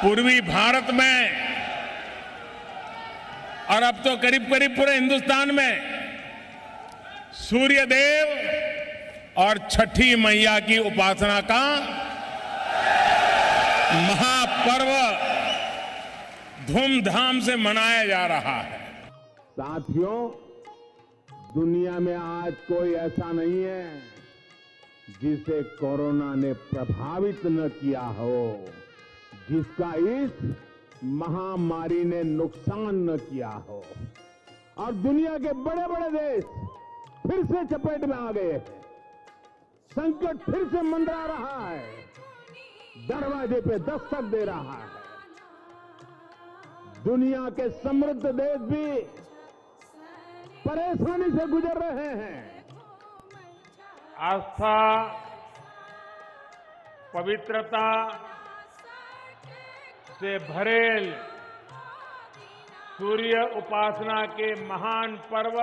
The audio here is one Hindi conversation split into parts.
पूर्वी भारत में और अब तो करीब करीब पूरे हिंदुस्तान में सूर्य देव और छठी मैया की उपासना का महापर्व धूमधाम से मनाया जा रहा है। साथियों, दुनिया में आज कोई ऐसा नहीं है जिसे कोरोना ने प्रभावित न किया हो, जिसका इस महामारी ने नुकसान न किया हो। और दुनिया के बड़े बड़े देश फिर से चपेट में आ गए हैं। संकट फिर से मंडरा रहा है, दरवाजे पे दस्तक दे रहा है। दुनिया के समृद्ध देश भी परेशानी से गुजर रहे हैं। आस्था, पवित्रता से भरेल सूर्य उपासना के महान पर्व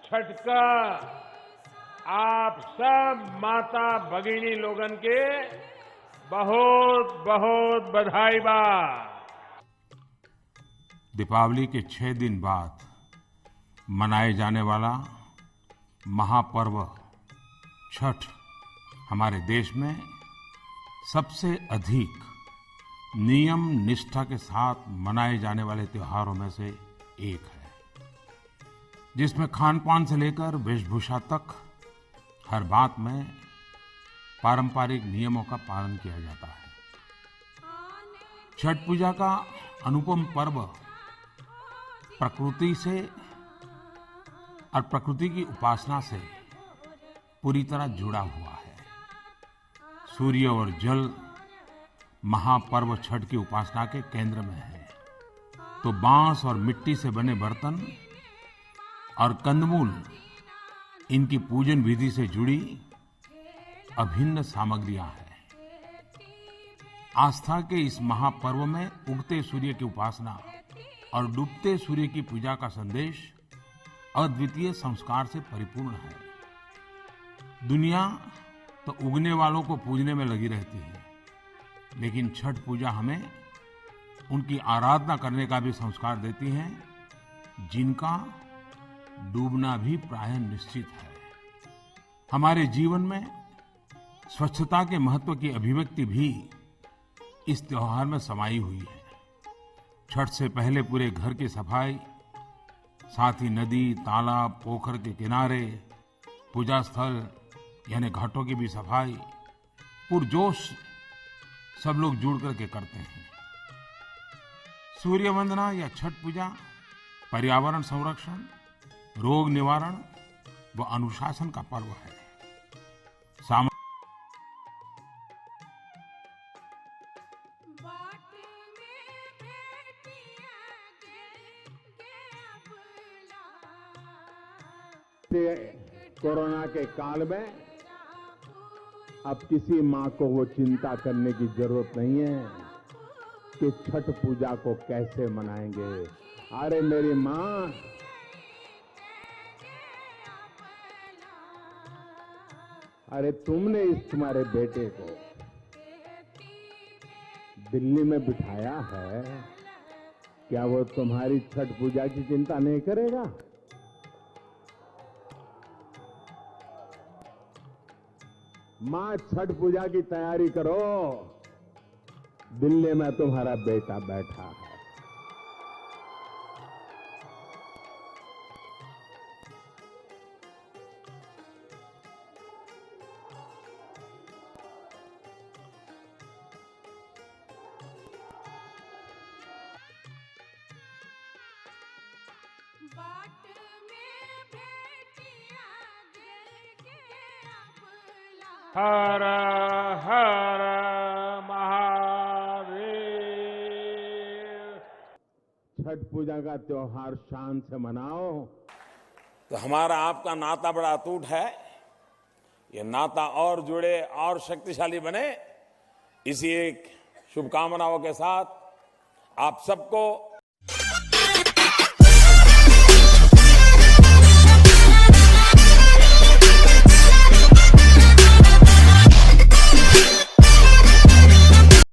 छठ का आप सब माता भगिनी लोगन के बहुत बहुत बधाई बा। दीपावली के 6 दिन बाद मनाए जाने वाला महापर्व छठ हमारे देश में सबसे अधिक नियम निष्ठा के साथ मनाए जाने वाले त्योहारों में से एक है, जिसमें खान-पान से लेकर वेशभूषा तक हर बात में पारंपरिक नियमों का पालन किया जाता है। छठ पूजा का अनुपम पर्व प्रकृति से और प्रकृति की उपासना से पूरी तरह जुड़ा हुआ है। सूर्य और जल महापर्व छठ की उपासना के केंद्र में है, तो बांस और मिट्टी से बने बर्तन और कंदमूल इनकी पूजन विधि से जुड़ी अभिन्न सामग्रियां हैं। आस्था के इस महापर्व में उगते सूर्य की उपासना और डूबते सूर्य की पूजा का संदेश अद्वितीय संस्कार से परिपूर्ण है। दुनिया तो उगने वालों को पूजने में लगी रहती है, लेकिन छठ पूजा हमें उनकी आराधना करने का भी संस्कार देती है, जिनका डूबना भी प्रायः निश्चित है। हमारे जीवन में स्वच्छता के महत्व की अभिव्यक्ति भी इस त्योहार में समाई हुई है। छठ से पहले पूरे घर की सफाई, साथ ही नदी, तालाब, पोखर के किनारे, पूजा स्थल यानी घाटों की भी सफाई पुरजोश सब लोग जुड़ करके करते हैं। सूर्य वंदना या छठ पूजा पर्यावरण संरक्षण, रोग निवारण व अनुशासन का पर्व है। कोरोना के काल में अब किसी माँ को वो चिंता करने की जरूरत नहीं है कि छठ पूजा को कैसे मनाएंगे। अरे मेरी माँ, अरे तुमने इस तुम्हारे बेटे को दिल्ली में बिठाया है, क्या वो तुम्हारी छठ पूजा की चिंता नहीं करेगा? मां, छठ पूजा की तैयारी करो, दिल्ली में तुम्हारा बेटा बैठा है। हर हर महादेव। छठ पूजा का त्योहार शान से मनाओ। तो हमारा आपका नाता बड़ा अटूट है, ये नाता और जुड़े और शक्तिशाली बने, इसी एक शुभकामनाओं के साथ आप सबको